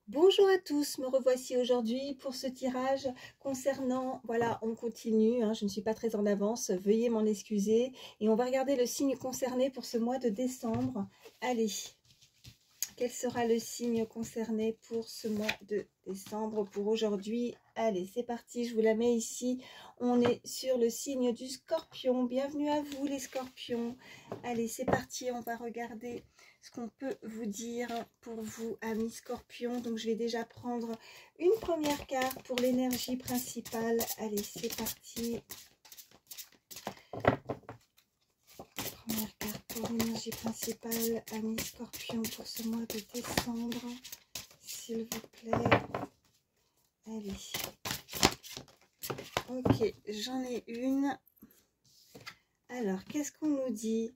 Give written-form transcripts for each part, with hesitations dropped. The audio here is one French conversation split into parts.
Bonjour à tous, me revoici aujourd'hui pour ce tirage concernant, voilà, on continue, je ne suis pas très en avance, veuillez m'en excuser. Et on va regarder le signe concerné pour ce mois de décembre. Allez, quel sera le signe concerné pour ce mois de décembre pour aujourd'hui? Allez, c'est parti, je vous la mets ici. On est sur le signe du Scorpion. Bienvenue à vous les Scorpions. Allez, c'est parti, on va regarder ce qu'on peut vous dire pour vous, amis Scorpions. Donc, je vais déjà prendre une première carte pour l'énergie principale. Allez, c'est parti. Première carte pour l'énergie principale, amis Scorpions, pour ce mois de décembre. S'il vous plaît. Allez. Ok, j'en ai une. Alors, qu'est-ce qu'on nous dit?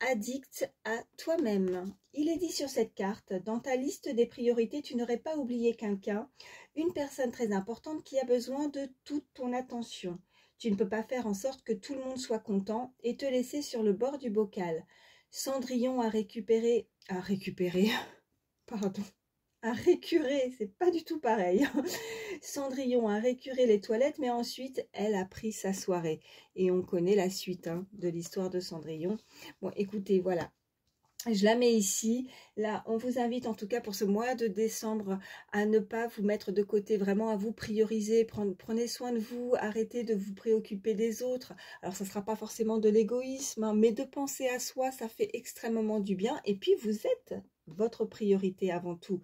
Addict à toi-même. Il est dit sur cette carte, dans ta liste des priorités, tu n'aurais pas oublié quelqu'un, une personne très importante qui a besoin de toute ton attention. Tu ne peux pas faire en sorte que tout le monde soit content et te laisser sur le bord du bocal. Cendrillon a récupéré, pardon, a récuré, c'est pas du tout pareil. Cendrillon a récuré les toilettes, mais ensuite, elle a pris sa soirée. Et on connaît la suite de l'histoire de Cendrillon. Bon, écoutez, voilà. Je la mets ici. Là, on vous invite en tout cas pour ce mois de décembre à ne pas vous mettre de côté, vraiment à vous prioriser. Prenez soin de vous, arrêtez de vous préoccuper des autres. Alors, ça ne sera pas forcément de l'égoïsme, mais de penser à soi, ça fait extrêmement du bien. Et puis, vous êtes votre priorité avant tout.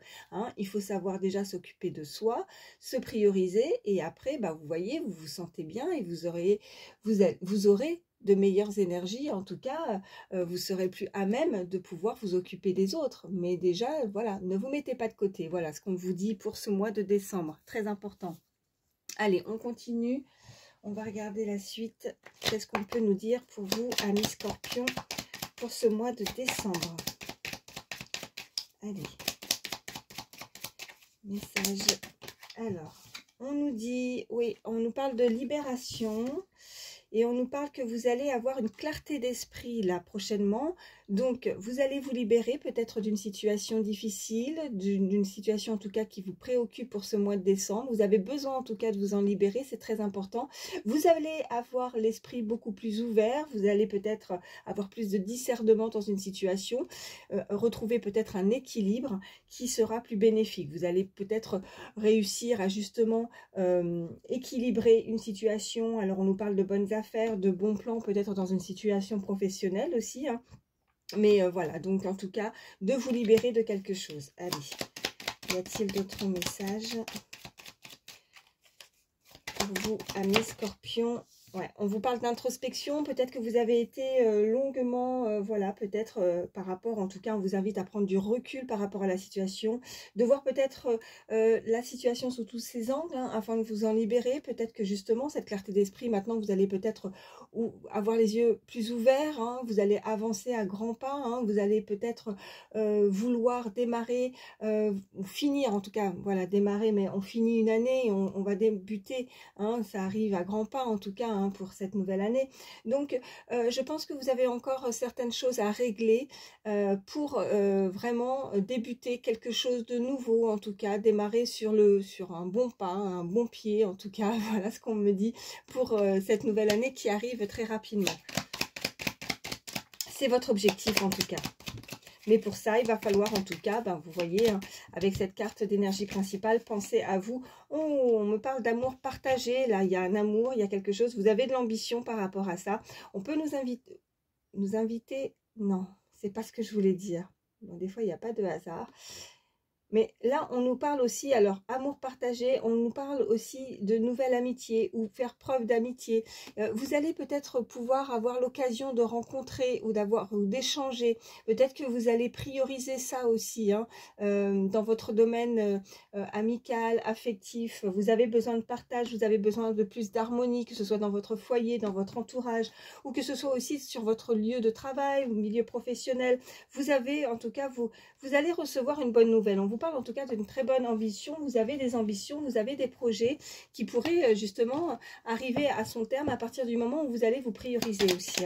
Il faut savoir déjà s'occuper de soi, se prioriser et après, vous voyez, vous vous sentez bien et vous aurez de meilleures énergies. En tout cas, vous serez plus à même de pouvoir vous occuper des autres. Mais déjà, voilà, ne vous mettez pas de côté. Voilà ce qu'on vous dit pour ce mois de décembre. Très important. Allez, on continue. On va regarder la suite. Qu'est-ce qu'on peut nous dire pour vous, amis Scorpions, pour ce mois de décembre? Allez. Message. Alors, on nous dit, oui, on nous parle de libération. Et on nous parle que vous allez avoir une clarté d'esprit là prochainement. Donc, vous allez vous libérer peut-être d'une situation difficile, d'une situation en tout cas qui vous préoccupe pour ce mois de décembre. Vous avez besoin en tout cas de vous en libérer, c'est très important. Vous allez avoir l'esprit beaucoup plus ouvert. Vous allez peut-être avoir plus de discernement dans une situation. Retrouver peut-être un équilibre qui sera plus bénéfique. Vous allez peut-être réussir à justement équilibrer une situation. Alors, on nous parle de bonnes affaires, de bons plans, peut-être dans une situation professionnelle aussi. Mais voilà, donc en tout cas, de vous libérer de quelque chose. Allez, y a-t-il d'autres messages pour vous, amis Scorpions? Ouais, on vous parle d'introspection, peut-être que vous avez été longuement, voilà, peut-être par rapport, en tout cas, on vous invite à prendre du recul par rapport à la situation, de voir peut-être la situation sous tous ses angles, afin de vous en libérer. Peut-être que justement, cette clarté d'esprit, maintenant, vous allez peut-être avoir les yeux plus ouverts, vous allez avancer à grands pas, vous allez peut-être vouloir démarrer, ou finir, en tout cas, voilà, démarrer, mais on finit une année, on va débuter, ça arrive à grands pas, en tout cas, pour cette nouvelle année. Donc, je pense que vous avez encore certaines choses à régler pour vraiment débuter quelque chose de nouveau, en tout cas, démarrer sur un bon pas, un bon pied, en tout cas, voilà ce qu'on me dit pour cette nouvelle année qui arrive très rapidement. C'est votre objectif, en tout cas. Mais pour ça, il va falloir en tout cas, vous voyez, avec cette carte d'énergie principale, pensez à vous. Oh, on me parle d'amour partagé. Là, il y a un amour, il y a quelque chose. Vous avez de l'ambition par rapport à ça. On peut nous inviter. Non, c'est pas ce que je voulais dire. Bon, des fois, il n'y a pas de hasard. Mais là, on nous parle aussi, alors, amour partagé, on nous parle aussi de nouvelle amitié ou faire preuve d'amitié. Vous allez peut-être pouvoir avoir l'occasion de rencontrer ou d'échanger. Peut-être que vous allez prioriser ça aussi, dans votre domaine amical, affectif. Vous avez besoin de partage, vous avez besoin de plus d'harmonie, que ce soit dans votre foyer, dans votre entourage, ou que ce soit aussi sur votre lieu de travail ou milieu professionnel. Vous avez, en tout cas, vous allez recevoir une bonne nouvelle. On vous parle en tout cas d'une très bonne ambition. Vous avez des ambitions, vous avez des projets qui pourraient justement arriver à son terme à partir du moment où vous allez vous prioriser aussi.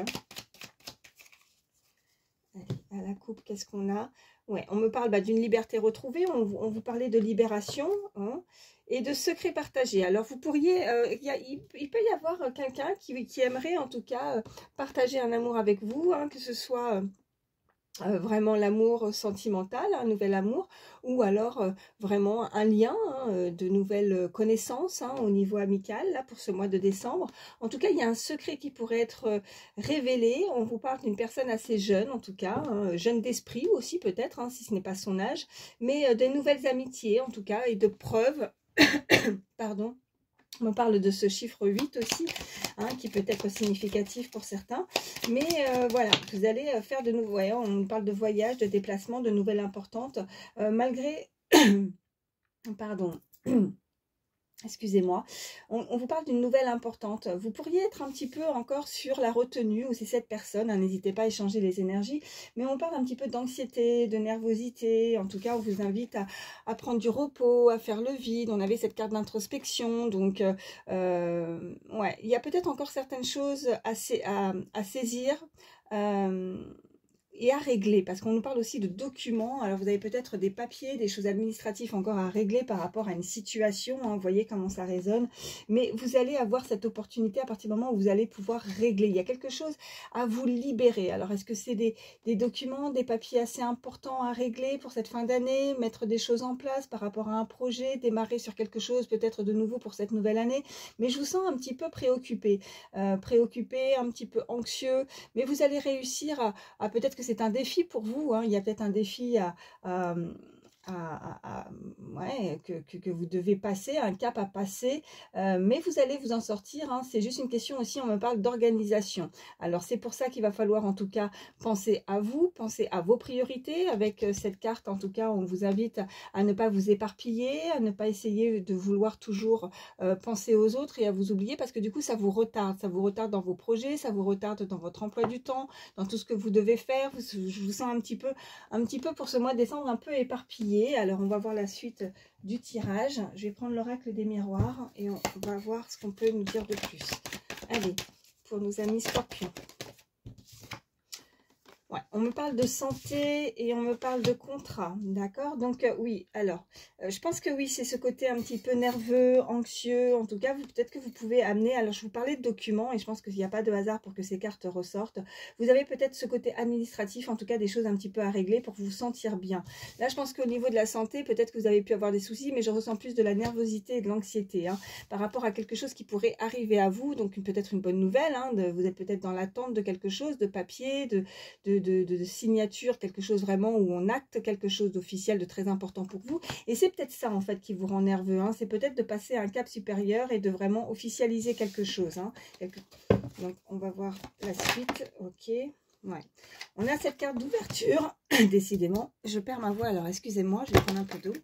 Allez, à la coupe, qu'est-ce qu'on a? Ouais, on me parle d'une liberté retrouvée, on vous parlait de libération, hein, et de secrets partagés. Alors vous pourriez, il peut y avoir quelqu'un qui aimerait en tout cas partager un amour avec vous, hein, que ce soit vraiment l'amour sentimental, un nouvel amour, ou alors vraiment un lien, hein, de nouvelles connaissances, hein, au niveau amical, là pour ce mois de décembre. En tout cas, il y a un secret qui pourrait être révélé. On vous parle d'une personne assez jeune, en tout cas, hein, jeune d'esprit aussi peut-être, hein, si ce n'est pas son âge, mais de nouvelles amitiés en tout cas, et de preuves, pardon. On parle de ce chiffre 8 aussi, hein, qui peut être significatif pour certains. Mais voilà, vous allez faire de nouveaux... Ouais, on parle de voyage, de déplacement, de nouvelles importantes, malgré... Pardon. Excusez-moi, on vous parle d'une nouvelle importante. Vous pourriez être un petit peu encore sur la retenue, ou c'est cette personne, hein, n'hésitez pas à échanger les énergies, mais on parle un petit peu d'anxiété, de nervosité. En tout cas, on vous invite à prendre du repos, à faire le vide. On avait cette carte d'introspection, donc ouais, il y a peut-être encore certaines choses à saisir. Et à régler, parce qu'on nous parle aussi de documents. Alors vous avez peut-être des papiers, des choses administratives encore à régler par rapport à une situation, hein, vous voyez comment ça résonne, mais vous allez avoir cette opportunité à partir du moment où vous allez pouvoir régler. Il y a quelque chose à vous libérer. Alors est-ce que c'est des documents, des papiers assez importants à régler pour cette fin d'année, mettre des choses en place par rapport à un projet, démarrer sur quelque chose peut-être de nouveau pour cette nouvelle année, mais je vous sens un petit peu préoccupé, un petit peu anxieux, mais vous allez réussir à peut-être que c'est un défi pour vous, hein. Il y a peut-être un défi ouais, que vous devez passer, un cap à passer, mais vous allez vous en sortir, hein. C'est juste une question aussi, on me parle d'organisation. Alors c'est pour ça qu'il va falloir en tout cas penser à vous, penser à vos priorités. Avec cette carte, en tout cas, on vous invite à ne pas vous éparpiller, à ne pas essayer de vouloir toujours penser aux autres et à vous oublier, parce que du coup ça vous retarde dans vos projets, ça vous retarde dans votre emploi du temps, dans tout ce que vous devez faire. Je vous sens un petit peu pour ce mois de décembre un peu éparpillé. Alors on va voir la suite du tirage. Je vais prendre l'oracle des miroirs et on va voir ce qu'on peut nous dire de plus. Allez, pour nos amis scorpions. Ouais, on me parle de santé et on me parle de contrat, d'accord? Donc oui, alors, je pense que oui, c'est ce côté un petit peu nerveux, anxieux, en tout cas, peut-être que vous pouvez amener, alors je vous parlais de documents et je pense qu'il n'y a pas de hasard pour que ces cartes ressortent. Vous avez peut-être ce côté administratif, en tout cas des choses un petit peu à régler pour vous sentir bien. Là, je pense qu'au niveau de la santé, peut-être que vous avez pu avoir des soucis, mais je ressens plus de la nervosité et de l'anxiété, hein, par rapport à quelque chose qui pourrait arriver à vous, donc peut-être une bonne nouvelle, hein, vous êtes peut-être dans l'attente de quelque chose, de papier, de signature, quelque chose vraiment où on acte quelque chose d'officiel, de très important pour vous. Et c'est peut-être ça en fait qui vous rend nerveux, hein. C'est peut-être de passer à un cap supérieur et de vraiment officialiser quelque chose, hein. Donc on va voir la suite. Ok, ouais. On a cette carte d'ouverture. Décidément, je perds ma voix, alors excusez-moi, je vais prendre un peu d'eau.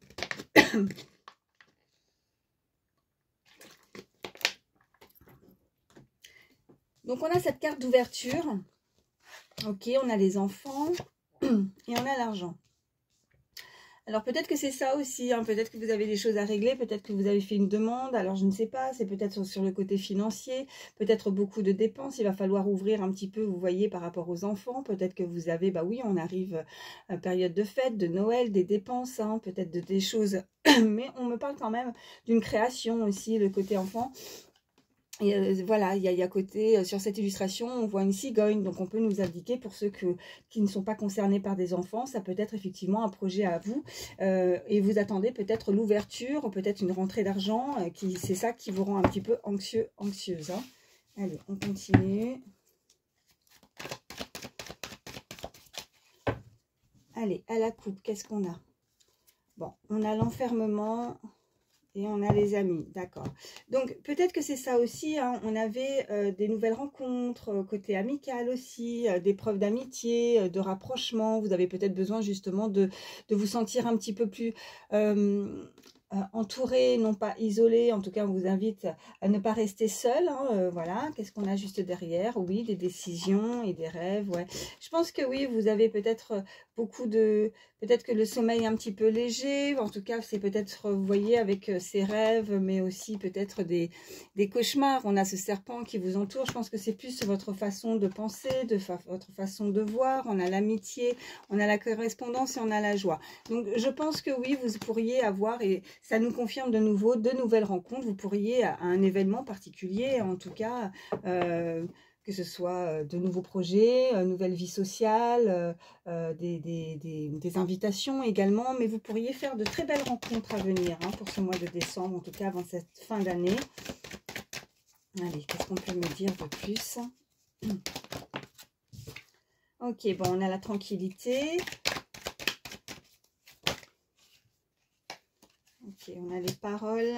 Donc on a cette carte d'ouverture. Ok, on a les enfants et on a l'argent. Alors peut-être que c'est ça aussi, hein, peut-être que vous avez des choses à régler, peut-être que vous avez fait une demande, alors je ne sais pas, c'est peut-être sur le côté financier, peut-être beaucoup de dépenses, il va falloir ouvrir un petit peu, vous voyez, par rapport aux enfants, peut-être que vous avez, bah oui, on arrive à période de fête, de Noël, des dépenses, hein, peut-être des choses, mais on me parle quand même d'une création aussi, le côté enfant. Et voilà, il y a à côté, sur cette illustration, on voit une cigogne, donc on peut nous indiquer pour ceux qui ne sont pas concernés par des enfants, ça peut être effectivement un projet à vous, et vous attendez peut-être l'ouverture, peut-être une rentrée d'argent, c'est ça qui vous rend un petit peu anxieuse, hein. Allez, on continue. Allez, à la coupe, qu'est-ce qu'on a? Bon, on a l'enfermement... Et on a les amis, d'accord. Donc, peut-être que c'est ça aussi, hein. On avait des nouvelles rencontres, côté amical aussi, des preuves d'amitié, de rapprochement. Vous avez peut-être besoin justement de vous sentir un petit peu plus entouré, non pas isolé. En tout cas, on vous invite à ne pas rester seul, hein. Voilà, qu'est-ce qu'on a juste derrière? Oui, des décisions et des rêves, ouais. Je pense que oui, vous avez peut-être beaucoup de Peut-être que le sommeil est un petit peu léger, en tout cas c'est peut-être, vous voyez, avec ses rêves, mais aussi peut-être des cauchemars. On a ce serpent qui vous entoure, je pense que c'est plus votre façon de penser, votre façon de voir. On a l'amitié, on a la correspondance et on a la joie. Donc je pense que oui, vous pourriez avoir, et ça nous confirme de nouveau, de nouvelles rencontres. Vous pourriez à un événement particulier, en tout cas, que ce soit de nouveaux projets, nouvelle vie sociale, des invitations également, mais vous pourriez faire de très belles rencontres à venir hein, pour ce mois de décembre, en tout cas avant cette fin d'année. Allez, qu'est-ce qu'on peut me dire de plus? Ok, bon, on a la tranquillité. Ok, on a les paroles.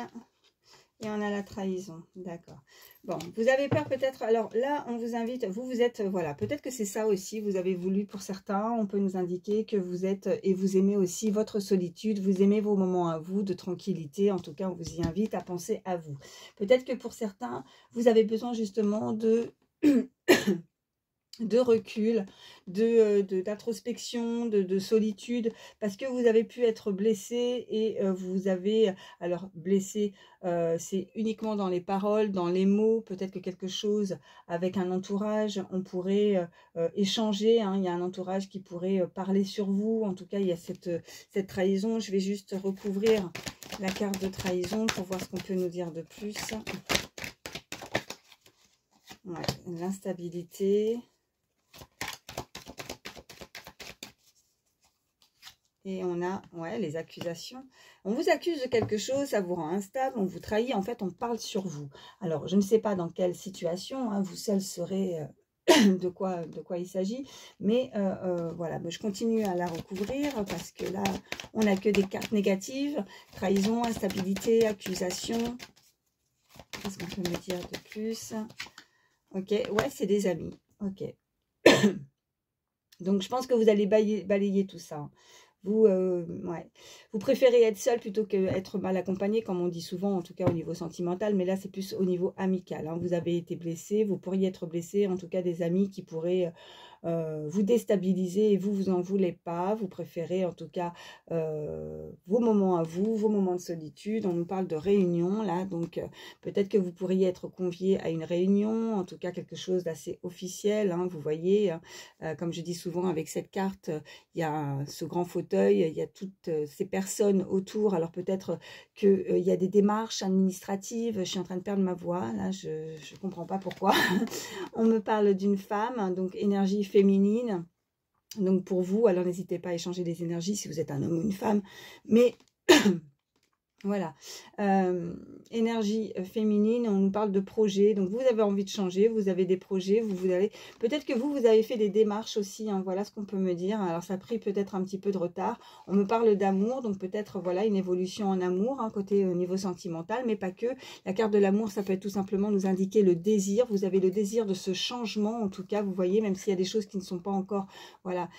Et on a la trahison, d'accord. Bon, vous avez peur peut-être, alors là, on vous invite, vous êtes, voilà, peut-être que c'est ça aussi, vous avez voulu pour certains, on peut nous indiquer que vous êtes, et vous aimez aussi votre solitude, vous aimez vos moments à vous, de tranquillité, en tout cas, on vous y invite à penser à vous. Peut-être que pour certains, vous avez besoin justement de... de recul, d'introspection, de solitude, parce que vous avez pu être blessé et vous avez, alors blessé, c'est uniquement dans les paroles, dans les mots, peut-être que quelque chose avec un entourage, on pourrait échanger, hein, il y a un entourage qui pourrait parler sur vous, en tout cas il y a cette trahison. Je vais juste recouvrir la carte de trahison pour voir ce qu'on peut nous dire de plus. Ouais, l'instabilité. Et on a, ouais, les accusations. On vous accuse de quelque chose, ça vous rend instable, on vous trahit. En fait, on parle sur vous. Alors, je ne sais pas dans quelle situation, hein, vous seul saurez de quoi il s'agit. Mais voilà, je continue à la recouvrir parce que là, on n'a que des cartes négatives. Trahison, instabilité, accusation. Qu'est-ce qu'on peut me dire de plus? Ok, ouais, c'est des amis. Ok. Donc, je pense que vous allez balayer tout ça. Ouais. Vous préférez être seul plutôt qu'être mal accompagné, comme on dit souvent, en tout cas au niveau sentimental, mais là c'est plus au niveau amical. Hein. Vous avez été blessé, vous pourriez être blessé, en tout cas des amis qui pourraient vous déstabiliser et vous en voulez pas. Vous préférez en tout cas vos moments à vous, vos moments de solitude. On nous parle de réunion là, donc peut-être que vous pourriez être convié à une réunion, en tout cas quelque chose d'assez officiel. Hein, vous voyez, comme je dis souvent avec cette carte, il y a ce grand fauteuil, il y a toutes ces personnes autour. Alors peut-être qu'il y a des démarches administratives. Je suis en train de perdre ma voix, là, je ne comprends pas pourquoi. On me parle d'une femme, donc énergie féminine. Donc pour vous, alors n'hésitez pas à échanger des énergies si vous êtes un homme ou une femme. Mais... Voilà, énergie féminine, on nous parle de projets, donc vous avez envie de changer, vous avez des projets, vous allez, peut-être que vous avez fait des démarches aussi, hein, voilà ce qu'on peut me dire, alors ça a pris peut-être un petit peu de retard, on me parle d'amour, donc peut-être voilà une évolution en amour, hein, côté au niveau sentimental, mais pas que, la carte de l'amour ça peut être tout simplement nous indiquer le désir, vous avez le désir de ce changement, en tout cas vous voyez, même s'il y a des choses qui ne sont pas encore, voilà,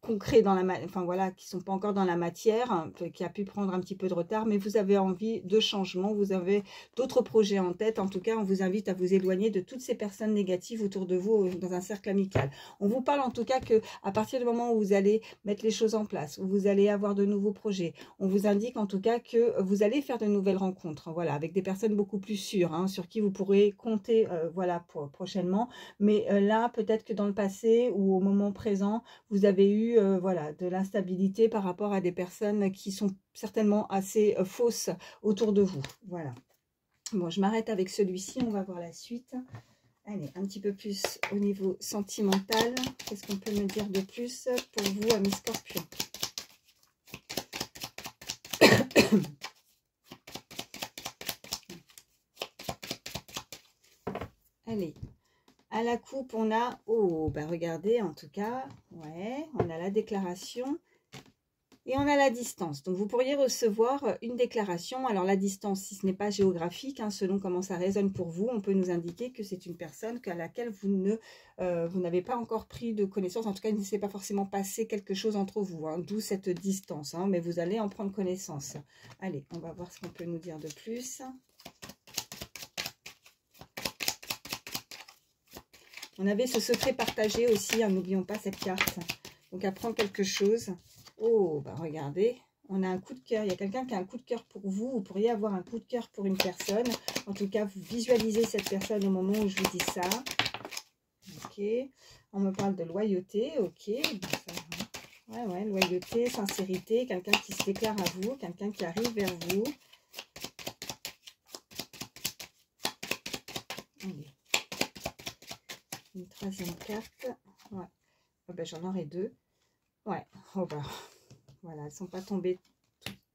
concrets dans enfin voilà, qui sont pas encore dans la matière, hein, qui a pu prendre un petit peu de retard, mais vous avez envie de changement, vous avez d'autres projets en tête. En tout cas, on vous invite à vous éloigner de toutes ces personnes négatives autour de vous dans un cercle amical. On vous parle en tout cas que à partir du moment où vous allez mettre les choses en place, où vous allez avoir de nouveaux projets, on vous indique en tout cas que vous allez faire de nouvelles rencontres, hein, voilà, avec des personnes beaucoup plus sûres, hein, sur qui vous pourrez compter, voilà, prochainement. Mais là, peut-être que dans le passé ou au moment présent, vous avez eu voilà, de l'instabilité par rapport à des personnes qui sont certainement assez fausses autour de vous. Voilà. Bon, je m'arrête avec celui-ci, on va voir la suite. Allez, un petit peu plus au niveau sentimental. Qu'est-ce qu'on peut me dire de plus pour vous, amis Scorpions? Allez. À la coupe, on a, oh, bah regardez, en tout cas, ouais, on a la déclaration et on a la distance. Donc, vous pourriez recevoir une déclaration. Alors, la distance, si ce n'est pas géographique, hein, selon comment ça résonne pour vous, on peut nous indiquer que c'est une personne à laquelle vous n'avez pas encore pris de connaissance. En tout cas, il ne s'est pas forcément passé quelque chose entre vous, hein, d'où cette distance. Hein, mais vous allez en prendre connaissance. Allez, on va voir ce qu'on peut nous dire de plus. On avait ce secret partagé aussi, hein, n'oublions pas cette carte. Donc, apprendre quelque chose. Oh, bah regardez, on a un coup de cœur. Il y a quelqu'un qui a un coup de cœur pour vous. Vous pourriez avoir un coup de cœur pour une personne. En tout cas, vous visualisez cette personne au moment où je vous dis ça. Ok. On me parle de loyauté. Ok. Ouais, loyauté, sincérité. Quelqu'un qui se déclare à vous. Quelqu'un qui arrive vers vous. Allez. Une troisième carte. Ouais. Oh ben, j'en aurai deux. Ouais. Oh ben. Voilà, elles ne sont pas tombées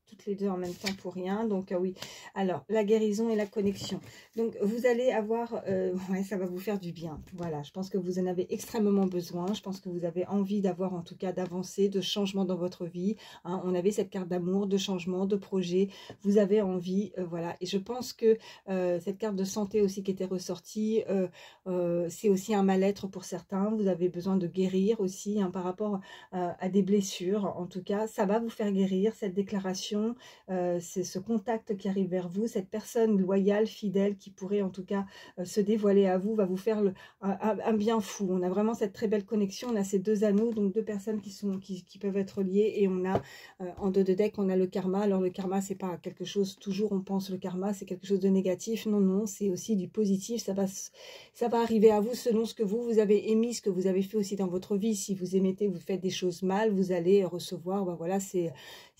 toutes les deux en même temps pour rien. Donc oui, alors la guérison et la connexion. Donc vous allez avoir, ouais, ça va vous faire du bien. Voilà, je pense que vous en avez extrêmement besoin. Je pense que vous avez envie d'avoir, en tout cas, d'avancer, de changement dans votre vie. Hein. On avait cette carte d'amour, de changement, de projet. Vous avez envie, voilà. Et je pense que cette carte de santé aussi qui était ressortie, c'est aussi un mal-être pour certains. Vous avez besoin de guérir aussi, hein, par rapport à des blessures. En tout cas, ça va vous faire guérir, cette déclaration, c'est ce contact qui arrive vers vous, cette personne loyale, fidèle, qui pourrait en tout cas se dévoiler à vous, va vous faire un bien fou. On a vraiment cette très belle connexion, on a ces deux anneaux, donc deux personnes qui peuvent être liées, et on a en dos de deck, on a le karma. Alors le karma, c'est pas quelque chose, toujours on pense le karma, c'est quelque chose de négatif. Non, non, c'est aussi du positif, ça va arriver à vous selon ce que vous avez émis, ce que vous avez fait aussi dans votre vie. Si vous émettez, vous faites des choses mal, vous allez recevoir, ben voilà, c'est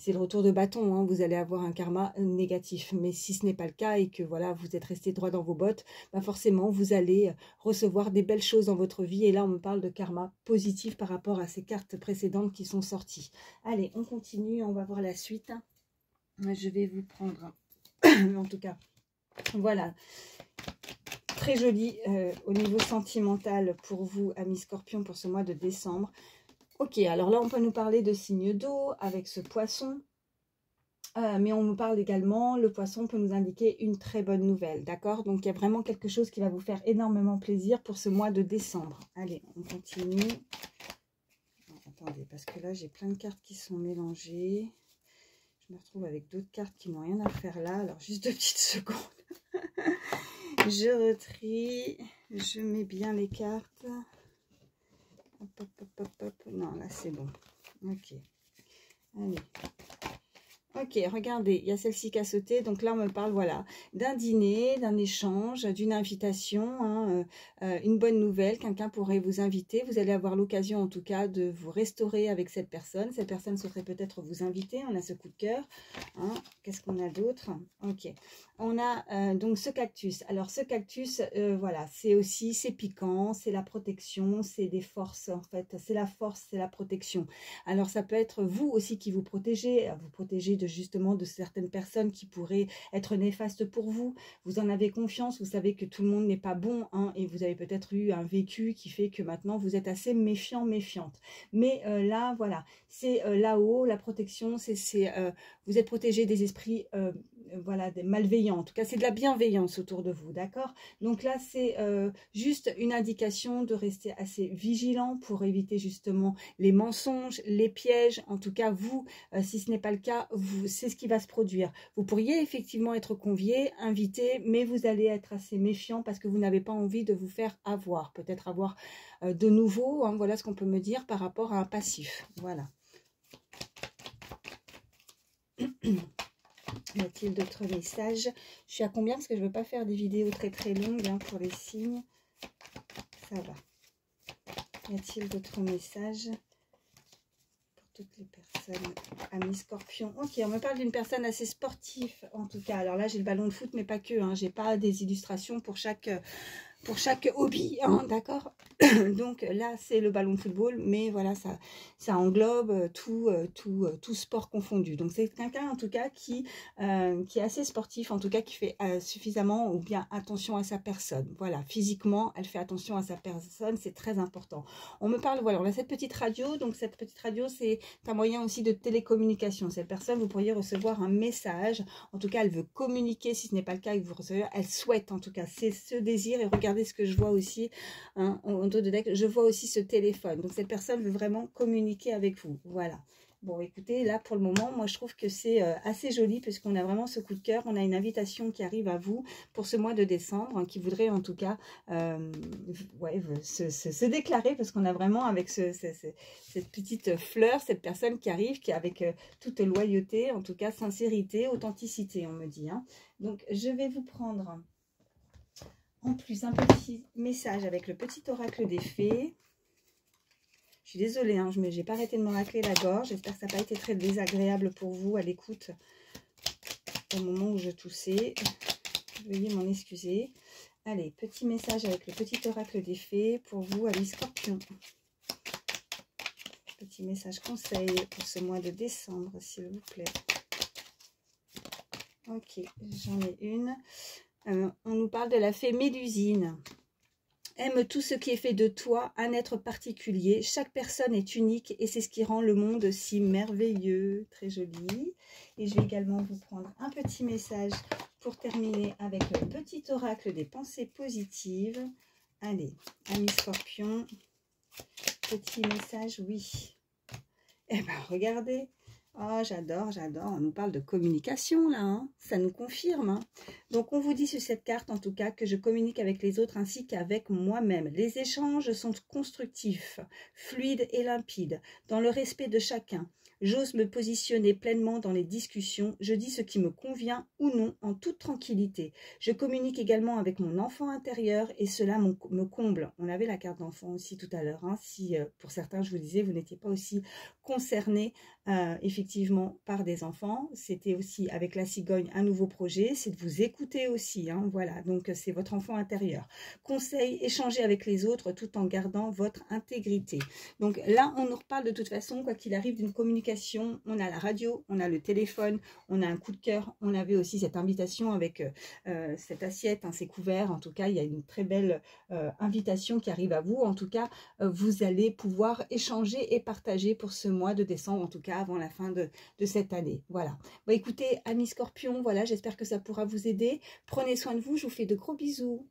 le retour de bâton, hein, vous allez avoir un karma négatif. Mais si ce n'est pas le cas et que voilà, vous êtes resté droit dans vos bottes, ben forcément vous allez recevoir des belles choses dans votre vie. Et là on me parle de karma positif par rapport à ces cartes précédentes qui sont sorties. Allez, on continue, on va voir la suite. Je vais vous prendre en tout cas, voilà, très joli au niveau sentimental pour vous, amis Scorpion, pour ce mois de décembre. Ok, alors là, on peut nous parler de signes d'eau avec ce poisson. Mais on nous parle également, le poisson peut nous indiquer une très bonne nouvelle, d'accord? Donc, il y a vraiment quelque chose qui va vous faire énormément plaisir pour ce mois de décembre. Allez, on continue. Attendez, parce que là, j'ai plein de cartes qui sont mélangées. Je me retrouve avec d'autres cartes qui n'ont rien à faire là. Alors, juste 2 petites secondes. Je retrie, je mets bien les cartes. Hop, hop, hop, hop, hop. Non, là, c'est bon. Ok. Allez. Ok, regardez, il y a celle-ci qui a sauté. Donc là, on me parle, voilà, d'un dîner, d'un échange, d'une invitation, hein, une bonne nouvelle. Quelqu'un pourrait vous inviter. Vous allez avoir l'occasion, en tout cas, de vous restaurer avec cette personne. Cette personne souhaiterait peut-être vous inviter. On a ce coup de cœur. Hein. Qu'est-ce qu'on a d'autre? Ok. On a donc ce cactus. Alors, ce cactus, voilà, c'est aussi, c'est piquant, c'est la protection, c'est des forces, en fait. C'est la force, c'est la protection. Alors, ça peut être vous aussi qui vous protégez de justement de certaines personnes qui pourraient être néfastes pour vous. Vous en avez confiance, vous savez que tout le monde n'est pas bon, hein, et vous avez peut-être eu un vécu qui fait que maintenant vous êtes assez méfiant, méfiante. Mais là, voilà, c'est là-haut, la protection, vous êtes protégé des esprits, voilà, des malveillants. En tout cas, c'est de la bienveillance autour de vous, d'accord? Donc là, c'est juste une indication de rester assez vigilant pour éviter justement les mensonges, les pièges. En tout cas, vous, si ce n'est pas le cas, c'est ce qui va se produire. Vous pourriez effectivement être convié, invité, mais vous allez être assez méfiant parce que vous n'avez pas envie de vous faire avoir. Peut-être avoir de nouveau, hein, voilà ce qu'on peut me dire par rapport à un passif. Voilà. Y a-t-il d'autres messages? Je suis à combien? Parce que je ne veux pas faire des vidéos très très longues, hein, pour les signes. Ça va. Y a-t-il d'autres messages pour toutes les personnes, amis Scorpion? Ok, on me parle d'une personne assez sportive en tout cas. Alors là, j'ai le ballon de foot, mais pas que. Hein. J'ai pas des illustrations pour chaque hobby, hein, d'accord? Donc là, c'est le ballon de football, mais voilà, ça englobe tout sport confondu. Donc c'est quelqu'un en tout cas qui est assez sportif, en tout cas qui fait suffisamment ou bien attention à sa personne. Voilà, physiquement, elle fait attention à sa personne, c'est très important. On me parle, voilà, on a cette petite radio, donc cette petite radio, c'est un moyen aussi de télécommunication. Cette personne, vous pourriez recevoir un message, en tout cas, elle veut communiquer, si ce n'est pas le cas, que vous recevez, elle souhaite en tout cas, c'est ce désir, et regardez ce que je vois aussi, hein, en dos de deck, je vois aussi ce téléphone. Donc cette personne veut vraiment communiquer avec vous, voilà. Bon, écoutez, là, pour le moment, moi, je trouve que c'est assez joli puisqu'on a vraiment ce coup de cœur. On a une invitation qui arrive à vous pour ce mois de décembre, hein, qui voudrait en tout cas ouais, se déclarer parce qu'on a vraiment avec cette petite fleur, cette personne qui arrive, qui est avec toute loyauté, en tout cas sincérité, authenticité, on me dit. Hein. Donc, je vais vous prendre en plus un petit message avec le petit oracle des fées. Je suis désolée, hein, je n'ai pas arrêté de me racler la gorge. J'espère que ça n'a pas été très désagréable pour vous à l'écoute au moment où je toussais. Veuillez m'en excuser. Allez, petit message avec le petit oracle des fées pour vous, amis Scorpion. Petit message conseil pour ce mois de décembre, s'il vous plaît. Ok, j'en ai une. On nous parle de la fée Mélusine. Aime tout ce qui est fait de toi, un être particulier. Chaque personne est unique et c'est ce qui rend le monde si merveilleux. Très joli. Et je vais également vous prendre un petit message pour terminer avec le petit oracle des pensées positives. Allez, amis Scorpion, petit message, oui. Eh bien, regardez. Oh, j'adore, j'adore. On nous parle de communication, là. Hein. Ça nous confirme. Hein. Donc, on vous dit sur cette carte, en tout cas, que je communique avec les autres ainsi qu'avec moi-même. Les échanges sont constructifs, fluides et limpides, dans le respect de chacun. J'ose me positionner pleinement dans les discussions. Je dis ce qui me convient ou non en toute tranquillité. Je communique également avec mon enfant intérieur et cela me comble. On avait la carte d'enfant aussi tout à l'heure. Hein, si pour certains, je vous disais, vous n'étiez pas aussi concernés effectivement par des enfants. C'était aussi avec la cigogne un nouveau projet. C'est de vous écouter aussi. Hein, voilà, donc c'est votre enfant intérieur. Conseil, échanger avec les autres tout en gardant votre intégrité. Donc là, on nous reparle de toute façon, quoi qu'il arrive, d'une communication. On a la radio, on a le téléphone, on a un coup de cœur. On avait aussi cette invitation avec cette assiette, hein, ces couverts. En tout cas, il y a une très belle invitation qui arrive à vous. En tout cas, vous allez pouvoir échanger et partager pour ce mois de décembre, en tout cas avant la fin de cette année. Voilà. Bon, écoutez, amis Scorpions, voilà, j'espère que ça pourra vous aider. Prenez soin de vous, je vous fais de gros bisous.